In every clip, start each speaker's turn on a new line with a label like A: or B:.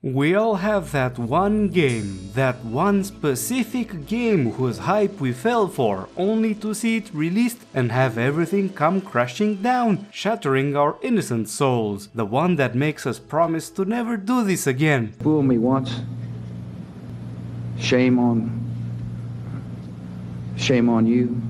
A: We all have that one game, that one specific game whose hype we fell for, only to see it released and have everything come crashing down, shattering our innocent souls. The one that makes us promise to never do this again.
B: Fool me once. Shame on you.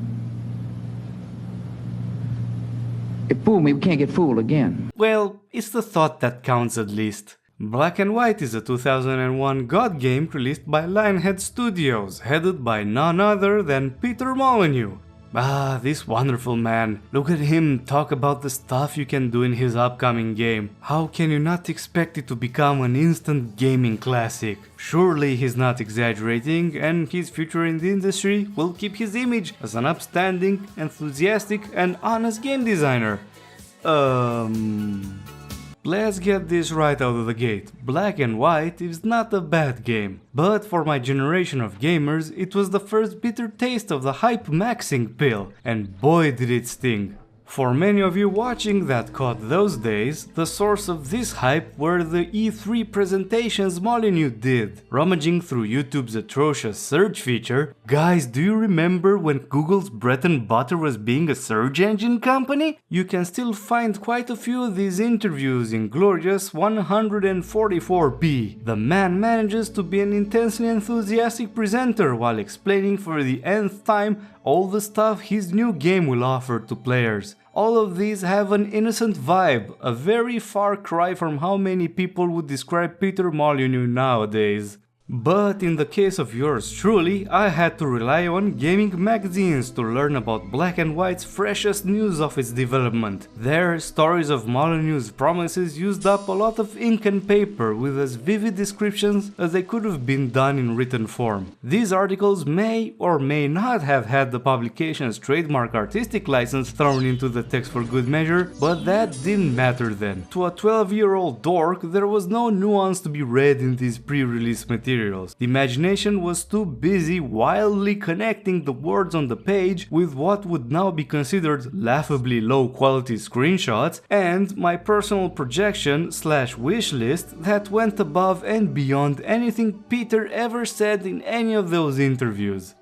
B: If fool me, we can't get fooled again.
A: Well, it's the thought that counts at least. Black and White is a 2001 God game released by Lionhead Studios, headed by none other than Peter Molyneux. Ah, this wonderful man. Look at him talk about the stuff you can do in his upcoming game. How can you not expect it to become an instant gaming classic? Surely he's not exaggerating, and his future in the industry will keep his image as an upstanding, enthusiastic and honest game designer. Let's get this right out of the gate. Black and White is not a bad game, but for my generation of gamers, it was the first bitter taste of the hype maxing pill, and boy did it sting. For many of you watching that caught those days, the source of this hype were the E3 presentations Molyneux did. Rummaging through YouTube's atrocious search feature, guys, do you remember when Google's bread and butter was being a search engine company? You can still find quite a few of these interviews in glorious 144p. The man manages to be an intensely enthusiastic presenter while explaining for the nth time all the stuff his new game will offer to players. All of these have an innocent vibe, a very far cry from how many people would describe Peter Molyneux nowadays. But in the case of yours truly, I had to rely on gaming magazines to learn about Black and White's freshest news of its development. Their stories of Molyneux's promises used up a lot of ink and paper with as vivid descriptions as they could have been done in written form. These articles may or may not have had the publication's trademark artistic license thrown into the text for good measure, but that didn't matter then. To a 12-year-old dork, there was no nuance to be read in these pre-release materials. The imagination was too busy wildly connecting the words on the page with what would now be considered laughably low quality screenshots and my personal projection / wish list that went above and beyond anything Peter ever said in any of those interviews.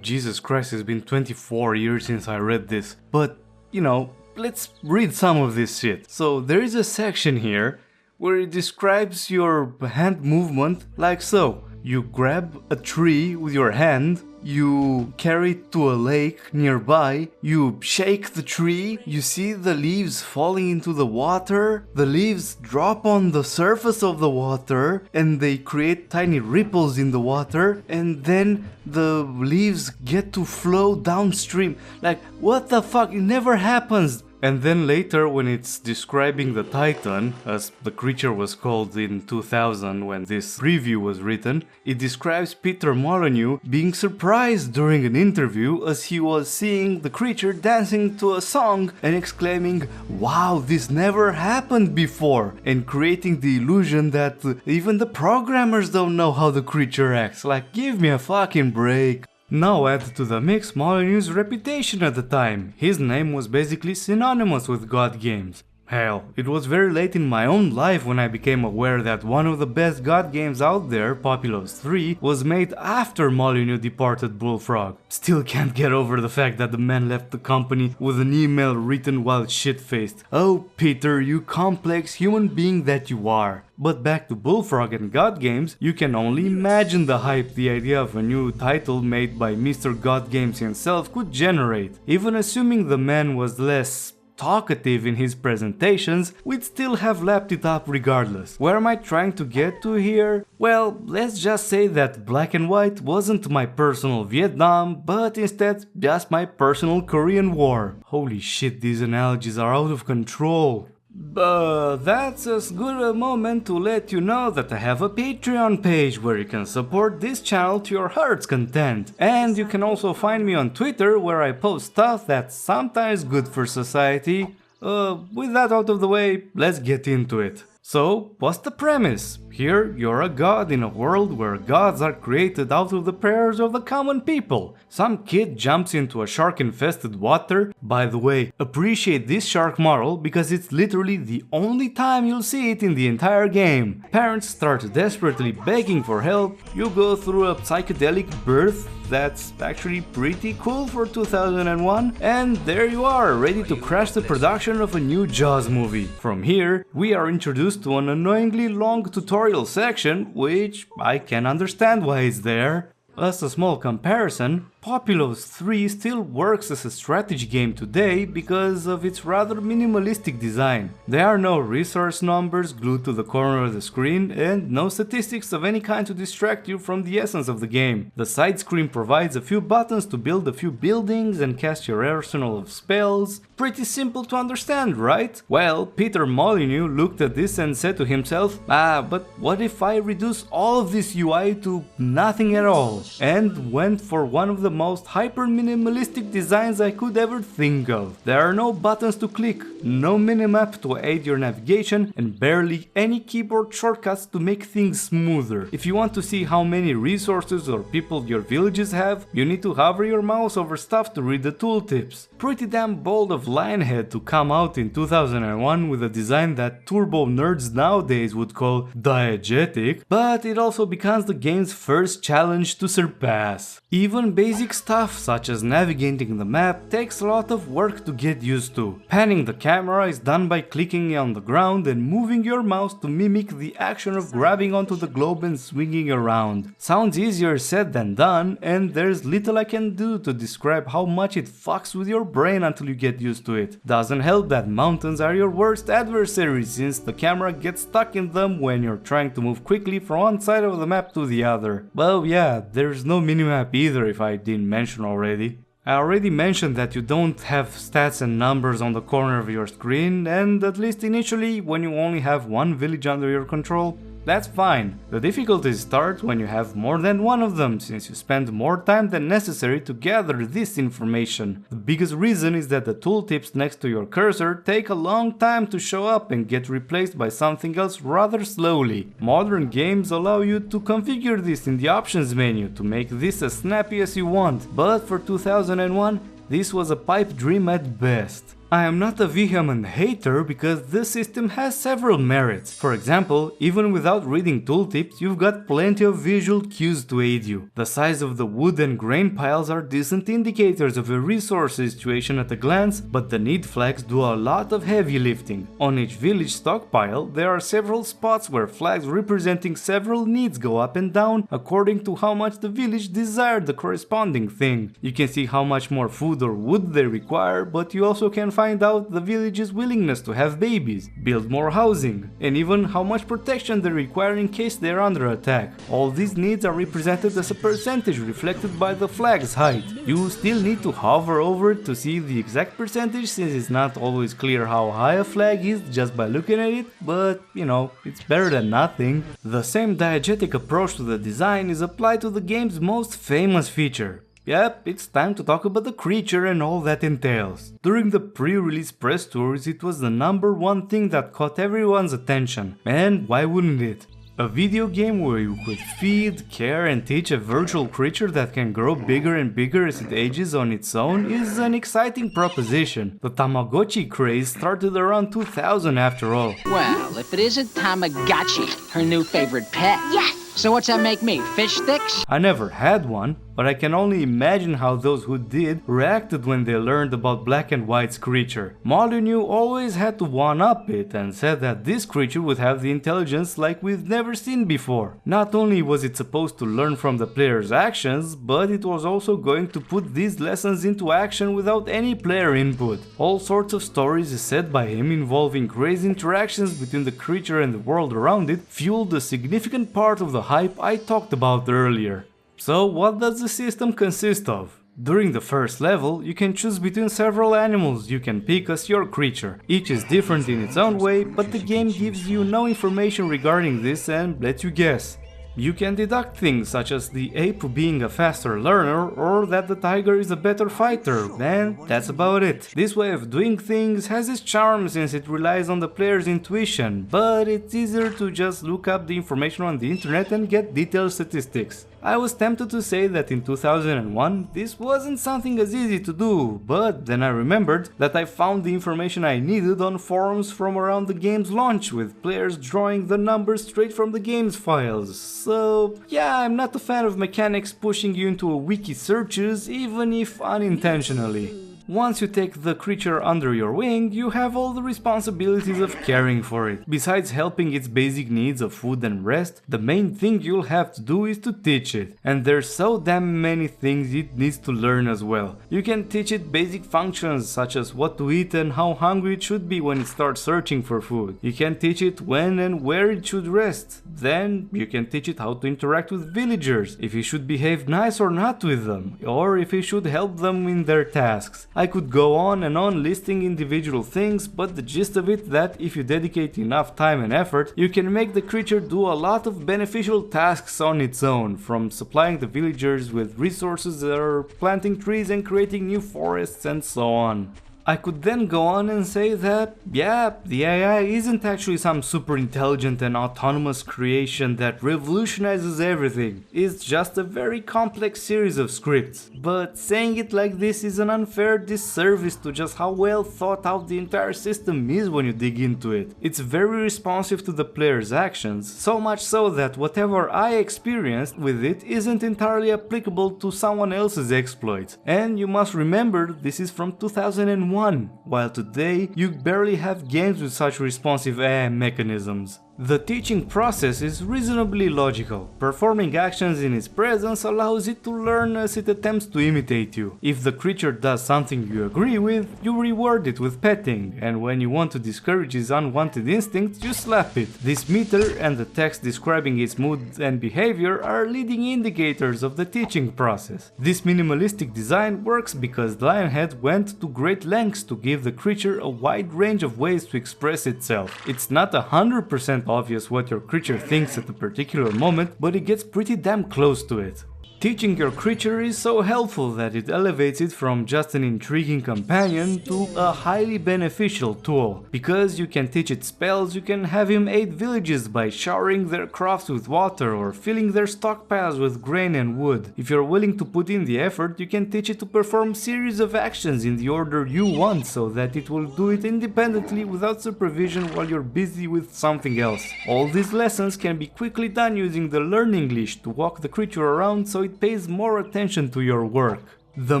A: Jesus Christ, it's been 24 years since I read this, but you know, let's read some of this shit. So there is a section here where it describes your hand movement like so. You grab a tree with your hand, you carry it to a lake nearby, you shake the tree, you see the leaves falling into the water, the leaves drop on the surface of the water and they create tiny ripples in the water, and then the leaves get to flow downstream. Like, what the fuck? It never happens. And then later, when it's describing the Titan, as the creature was called in 2000 when this preview was written, it describes Peter Molyneux being surprised during an interview as he was seeing the creature dancing to a song and exclaiming, "Wow, this never happened before," and creating the illusion that even the programmers don't know how the creature acts. Like, give me a fucking break. Now add to the mix Molyneux's reputation at the time. His name was basically synonymous with God games. Hell, it was very late in my own life when I became aware that one of the best God games out there, Populous 3, was made after Molyneux departed Bullfrog. Still can't get over the fact that the man left the company with an email written while shit-faced. Oh, Peter, you complex human being that you are. But back to Bullfrog and God games, you can only imagine the hype the idea of a new title made by Mr. God Games himself could generate. Even assuming the man was less talkative in his presentations, we'd still have lapped it up regardless. Where am I trying to get to here? Well, let's just say that Black and White wasn't my personal Vietnam, but instead just my personal Korean War. Holy shit, these analogies are out of control. But that's as good a moment to let you know that I have a Patreon page where you can support this channel to your heart's content. And you can also find me on Twitter where I post stuff that's sometimes good for society. With that out of the way, let's get into it. So, what's the premise? Here, you're a god in a world where gods are created out of the prayers of the common people. Some kid jumps into a shark-infested water. By the way, appreciate this shark model because it's literally the only time you'll see it in the entire game. Parents start desperately begging for help. You go through a psychedelic birth. That's actually pretty cool for 2001, and there you are, ready to crash the production of a new Jaws movie. From here, we are introduced to an annoyingly long tutorial section, which I can understand why it's there. As a small comparison, Populous 3 still works as a strategy game today because of its rather minimalistic design. There are no resource numbers glued to the corner of the screen and no statistics of any kind to distract you from the essence of the game. The side screen provides a few buttons to build a few buildings and cast your arsenal of spells. Pretty simple to understand, right? Well, Peter Molyneux looked at this and said to himself, but what if I reduce all of this UI to nothing at all? And went for one of the most hyper-minimalistic designs I could ever think of. There are no buttons to click, no minimap to aid your navigation, and barely any keyboard shortcuts to make things smoother. If you want to see how many resources or people your villages have, you need to hover your mouse over stuff to read the tooltips. Pretty damn bold of Lionhead to come out in 2001 with a design that turbo nerds nowadays would call diegetic, but it also becomes the game's first challenge to surpass. Even basic stuff such as navigating the map takes a lot of work to get used to. Panning the camera is done by clicking on the ground and moving your mouse to mimic the action of grabbing onto the globe and swinging around. Sounds easier said than done, and there's little I can do to describe how much it fucks with your brain until you get used to it. Doesn't help that mountains are your worst adversaries since the camera gets stuck in them when you're trying to move quickly from one side of the map to the other. Well, yeah, there's no minimap either if I didn't mention already. I already mentioned that you don't have stats and numbers on the corner of your screen, and at least initially when you only have one village under your control, that's fine. The difficulties start when you have more than one of them, since you spend more time than necessary to gather this information. The biggest reason is that the tooltips next to your cursor take a long time to show up and get replaced by something else rather slowly. Modern games allow you to configure this in the options menu to make this as snappy as you want, but for 2001, this was a pipe dream at best. I am not a vehement hater because this system has several merits. For example, even without reading tooltips, you've got plenty of visual cues to aid you. The size of the wood and grain piles are decent indicators of a resource situation at a glance, but the need flags do a lot of heavy lifting. On each village stockpile, there are several spots where flags representing several needs go up and down according to how much the village desired the corresponding thing. You can see how much more food or wood they require, but you also can find out the village's willingness to have babies, build more housing, and even how much protection they require in case they're under attack. All these needs are represented as a percentage reflected by the flag's height. You still need to hover over it to see the exact percentage since it's not always clear how high a flag is just by looking at it, but you know, it's better than nothing. The same diegetic approach to the design is applied to the game's most famous feature. Yep, it's time to talk about the creature and all that entails. During the pre-release press tours, it was the #1 thing that caught everyone's attention. And why wouldn't it? A video game where you could feed, care and teach a virtual creature that can grow bigger and bigger as it ages on its own is an exciting proposition. The Tamagotchi craze started around 2000 after all.
C: Well, if it isn't Tamagotchi, her new favorite pet.
D: Yes!
C: So what's that make me, fish sticks?
A: I never had one, but I can only imagine how those who did reacted when they learned about Black and White's creature. Molyneux always had to one-up it and said that this creature would have the intelligence like we've never seen before. Not only was it supposed to learn from the player's actions, but it was also going to put these lessons into action without any player input. All sorts of stories said by him involving crazy interactions between the creature and the world around it fueled a significant part of the hype I talked about earlier. So what does the system consist of? During the first level, you can choose between several animals you can pick as your creature. Each is different in its own way, but the game gives you no information regarding this and lets you guess. You can deduct things such as the ape being a faster learner or that the tiger is a better fighter, and that's about it. This way of doing things has its charm since it relies on the player's intuition, but it's easier to just look up the information on the internet and get detailed statistics. I was tempted to say that in 2001 this wasn't something as easy to do, but then I remembered that I found the information I needed on forums from around the game's launch with players drawing the numbers straight from the game's files. So yeah, I'm not a fan of mechanics pushing you into a wiki searches, even if unintentionally. Once you take the creature under your wing, you have all the responsibilities of caring for it. Besides helping its basic needs of food and rest, the main thing you'll have to do is to teach it. And there's so damn many things it needs to learn as well. You can teach it basic functions such as what to eat and how hungry it should be when it starts searching for food. You can teach it when and where it should rest. Then you can teach it how to interact with villagers, if you should behave nice or not with them, or if you should help them in their tasks. I could go on and on listing individual things, but the gist of it that if you dedicate enough time and effort, you can make the creature do a lot of beneficial tasks on its own, from supplying the villagers with resources or planting trees and creating new forests and so on. I could then go on and say that, yeah, the AI isn't actually some super intelligent and autonomous creation that revolutionizes everything. It's just a very complex series of scripts. But saying it like this is an unfair disservice to just how well thought out the entire system is when you dig into it. It's very responsive to the player's actions, so much so that whatever I experienced with it isn't entirely applicable to someone else's exploits. And you must remember, this is from 2001. While today you barely have games with such responsive AI mechanisms. The teaching process is reasonably logical. Performing actions in its presence allows it to learn as it attempts to imitate you. If the creature does something you agree with, you reward it with petting, and when you want to discourage its unwanted instincts, you slap it. This meter and the text describing its mood and behavior are leading indicators of the teaching process. This minimalistic design works because Lionhead went to great lengths to give the creature a wide range of ways to express itself. It's not 100% obvious what your creature thinks at a particular moment, but it gets pretty damn close to it. Teaching your creature is so helpful that it elevates it from just an intriguing companion to a highly beneficial tool. Because you can teach it spells, you can have him aid villages by showering their crofts with water or filling their stockpiles with grain and wood. If you're willing to put in the effort, you can teach it to perform series of actions in the order you want so that it will do it independently without supervision while you're busy with something else. All these lessons can be quickly done using the learning leash to walk the creature around so it pays more attention to your work. The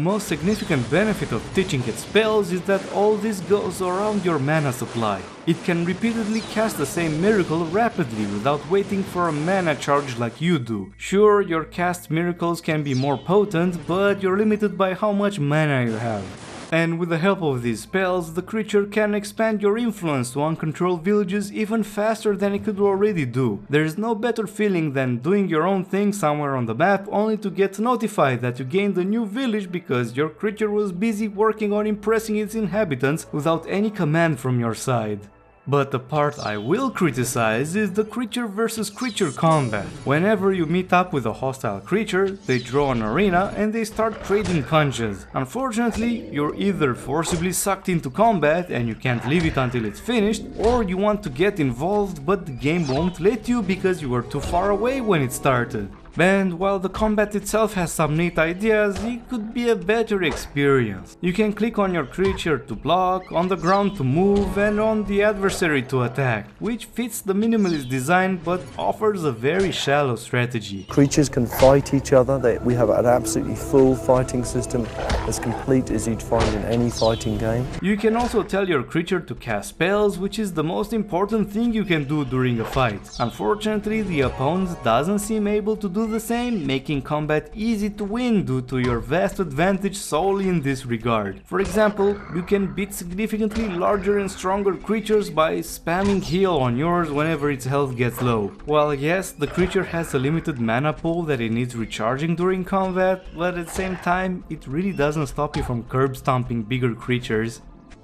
A: most significant benefit of teaching it spells is that all this goes around your mana supply. It can repeatedly cast the same miracle rapidly without waiting for a mana charge like you do. Sure, your cast miracles can be more potent, but you're limited by how much mana you have. And with the help of these spells, the creature can expand your influence to uncontrolled villages even faster than it could already do. There's no better feeling than doing your own thing somewhere on the map only to get notified that you gained a new village because your creature was busy working on impressing its inhabitants without any command from your side. But the part I will criticize is the creature versus creature combat. Whenever you meet up with a hostile creature, they draw an arena and they start trading punches. Unfortunately, you're either forcibly sucked into combat and you can't leave it until it's finished, or you want to get involved but the game won't let you because you were too far away when it started. And while the combat itself has some neat ideas, it could be a better experience. You can click on your creature to block, on the ground to move, and on the adversary to attack, which fits the minimalist design but offers a very shallow strategy.
D: Creatures can fight each other. We have an absolutely full fighting system, as complete as you'd find in any fighting game.
A: You can also tell your creature to cast spells, which is the most important thing you can do during a fight. Unfortunately, the opponent doesn't seem able to do the same, making combat easy to win due to your vast advantage solely in this regard. For example, you can beat significantly larger and stronger creatures by spamming heal on yours whenever its health gets low. While yes, the creature has a limited mana pool that it needs recharging during combat, but at the same time, it really doesn't stop you from curb stomping bigger creatures.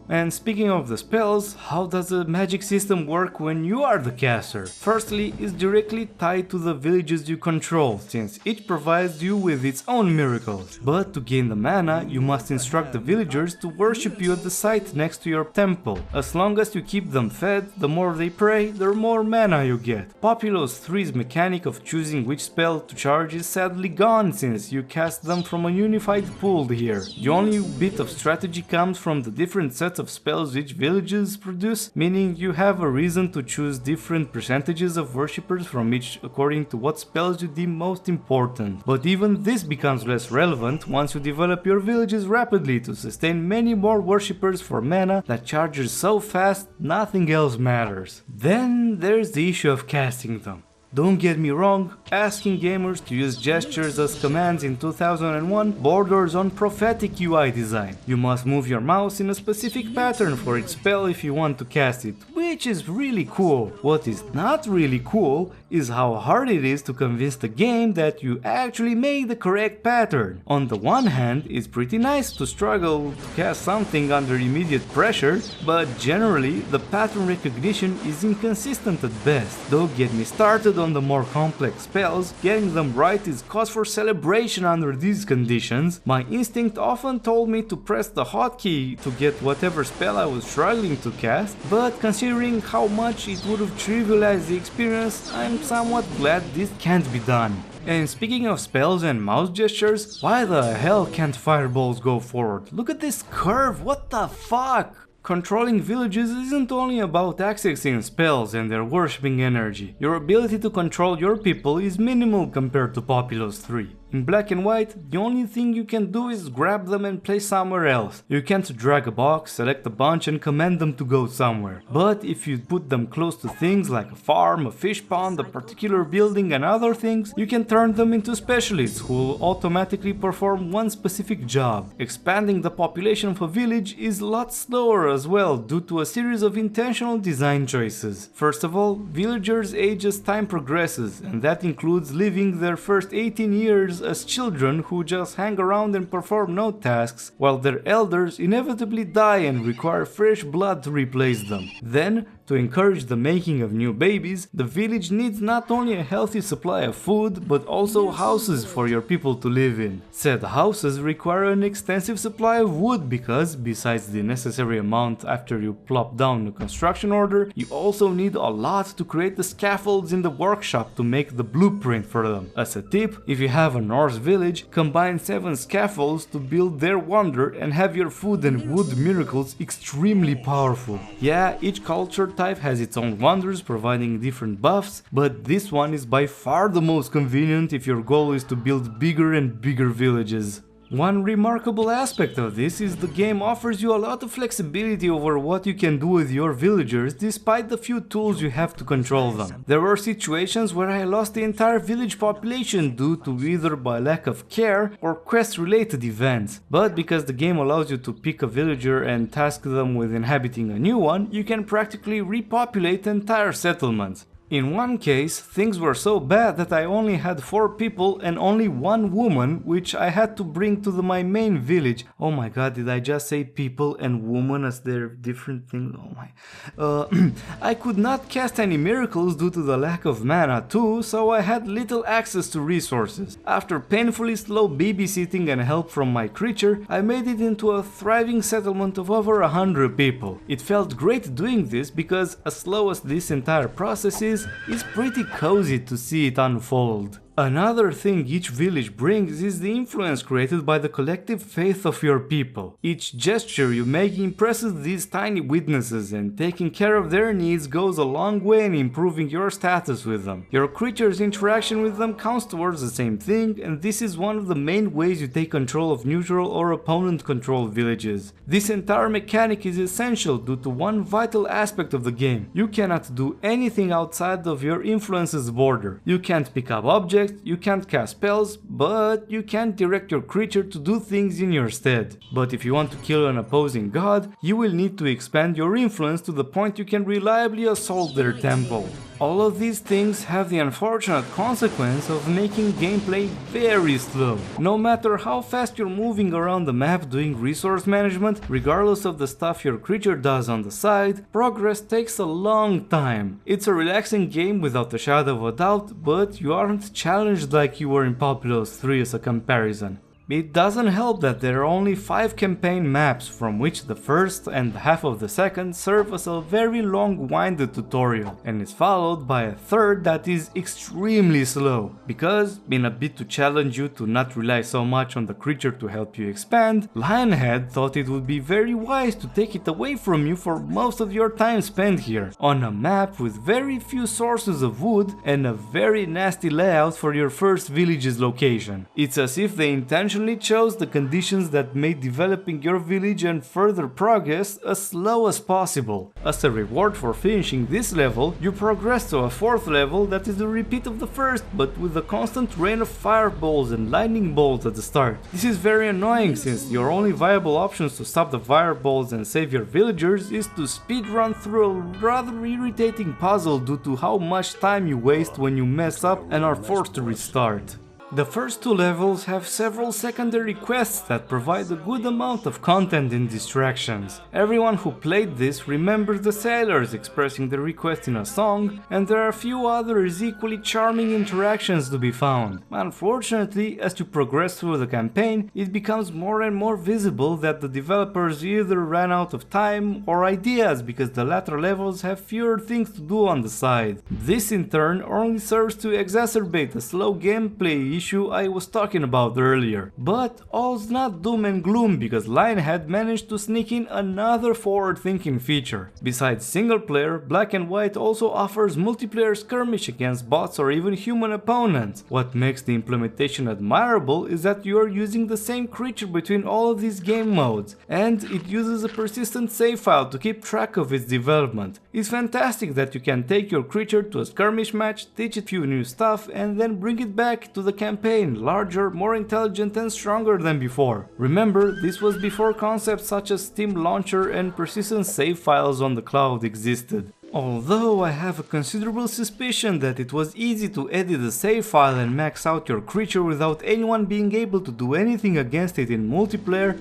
A: And speaking of the spells, how does the magic system work when you are the caster? Firstly, it's directly tied to the villages you control, since each provides you with its own miracles. But to gain the mana, you must instruct the villagers to worship you at the site next to your temple. As long as you keep them fed, the more they pray, the more mana you get. Populous 3's mechanic of choosing which spell to charge is sadly gone, since you cast them from a unified pool here. The only bit of strategy comes from the different sets of spells each villages produce, meaning you have a reason to choose different percentages of worshippers from each according to what spells you deem most important. But even this becomes less relevant once you develop your villages rapidly to sustain many more worshippers for mana that charges so fast nothing else matters. Then there's the issue of casting them. Don't get me wrong, asking gamers to use gestures as commands in 2001 borders on prophetic UI design. You must move your mouse in a specific pattern for each spell if you want to cast it, which is really cool. What is not really cool is how hard it is to convince the game that you actually made the correct pattern. On the one hand, it's pretty nice to struggle to cast something under immediate pressure, but generally the pattern recognition is inconsistent at best. Don't get me started on the more complex spells, getting them right is cause for celebration under these conditions. My instinct often told me to press the hotkey to get whatever spell I was struggling to cast, but considering how much it would have trivialized the experience, I'm somewhat glad this can't be done. And speaking of spells and mouse gestures, why the hell can't fireballs go forward? Look at this curve, what the fuck? Controlling villages isn't only about accessing spells and their worshipping energy. Your ability to control your people is minimal compared to Populous 3. In black and white, the only thing you can do is grab them and place somewhere else. You can't drag a box, select a bunch and command them to go somewhere. But if you put them close to things like a farm, a fish pond, a particular building and other things, you can turn them into specialists who will automatically perform one specific job. Expanding the population of a village is a lot slower as well due to a series of intentional design choices. First of all, villagers age as time progresses, and that includes living their first 18 years as children who just hang around and perform no tasks, while their elders inevitably die and require fresh blood to replace them. Then, to encourage the making of new babies, the village needs not only a healthy supply of food, but also houses for your people to live in. Said houses require an extensive supply of wood because, besides the necessary amount after you plop down a construction order, you also need a lot to create the scaffolds in the workshop to make the blueprint for them. As a tip, if you have a Norse village, combine 7 scaffolds to build their wonder and have your food and wood miracles extremely powerful. Yeah, each culture type has its own wonders providing different buffs, but this one is by far the most convenient if your goal is to build bigger and bigger villages. One remarkable aspect of this is the game offers you a lot of flexibility over what you can do with your villagers despite the few tools you have to control them. There were situations where I lost the entire village population due to either by lack of care or quest related events, but because the game allows you to pick a villager and task them with inhabiting a new one, you can practically repopulate entire settlements. In one case, things were so bad that I only had 4 people and only 1 woman, which I had to bring to my main village. Oh my god, did I just say people and woman as they're different things? Oh my... I could not cast any miracles due to the lack of mana too, so I had little access to resources. After painfully slow babysitting and help from my creature, I made it into a thriving settlement of over 100 people. It felt great doing this because, as slow as this entire process is, it's pretty cozy to see it unfold. Another thing each village brings is the influence created by the collective faith of your people. Each gesture you make impresses these tiny witnesses, and taking care of their needs goes a long way in improving your status with them. Your creature's interaction with them counts towards the same thing, and this is one of the main ways you take control of neutral or opponent controlled villages. This entire mechanic is essential due to one vital aspect of the game. You cannot do anything outside of your influence's border. You can't pick up objects, you can't cast spells, but you can direct your creature to do things in your stead. But if you want to kill an opposing god, you will need to expand your influence to the point you can reliably assault their temple. All of these things have the unfortunate consequence of making gameplay very slow. No matter how fast you're moving around the map doing resource management, regardless of the stuff your creature does on the side, progress takes a long time. It's a relaxing game without a shadow of a doubt, but you aren't challenged like you were in Populous 3 as a comparison. It doesn't help that there are only 5 campaign maps, from which the first and half of the second serve as a very long-winded tutorial, and is followed by a third that is extremely slow, because, in a bit to challenge you to not rely so much on the creature to help you expand, Lionhead thought it would be very wise to take it away from you for most of your time spent here, on a map with very few sources of wood and a very nasty layout for your first village's location. It's as if they intentionally chose the conditions that made developing your village and further progress as slow as possible. As a reward for finishing this level, you progress to a 4th level that is a repeat of the first, but with a constant rain of fireballs and lightning bolts at the start. This is very annoying since your only viable options to stop the fireballs and save your villagers is to speedrun through a rather irritating puzzle due to how much time you waste when you mess up and are forced to restart. The first 2 levels have several secondary quests that provide a good amount of content and distractions. Everyone who played this remembers the sailors expressing their request in a song, and there are a few others equally charming interactions to be found. Unfortunately, as you progress through the campaign, it becomes more and more visible that the developers either ran out of time or ideas because the latter levels have fewer things to do on the side. This in turn only serves to exacerbate the slow gameplay issue I was talking about earlier. But all's not doom and gloom because Lionhead managed to sneak in another forward-thinking feature. Besides single player, Black and White also offers multiplayer skirmish against bots or even human opponents. What makes the implementation admirable is that you are using the same creature between all of these game modes, and it uses a persistent save file to keep track of its development. It's fantastic that you can take your creature to a skirmish match, teach it a few new stuff, and then bring it back to the campaign larger, more intelligent and stronger than before. Remember, this was before concepts such as Steam Launcher and persistent save files on the cloud existed. Although I have a considerable suspicion that it was easy to edit a save file and max out your creature without anyone being able to do anything against it in multiplayer,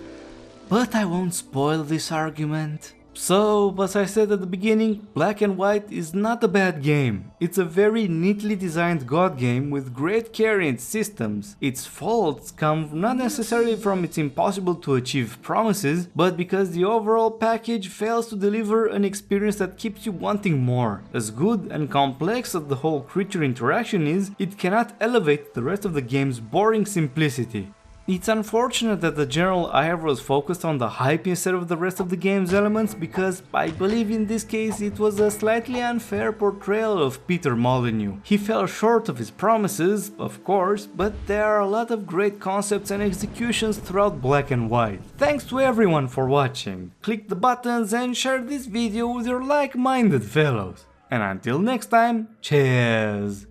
A: but I won't spoil this argument. So, as I said at the beginning, Black and White is not a bad game. It's a very neatly designed god game with great care in its systems. Its faults come not necessarily from its impossible to achieve promises, but because the overall package fails to deliver an experience that keeps you wanting more. As good and complex as the whole creature interaction is, it cannot elevate the rest of the game's boring simplicity. It's unfortunate that the general ire was focused on the hype instead of the rest of the game's elements, because I believe in this case it was a slightly unfair portrayal of Peter Molyneux. He fell short of his promises, of course, but there are a lot of great concepts and executions throughout Black and White. Thanks to everyone for watching. Click the buttons and share this video with your like-minded fellows. And until next time, cheers!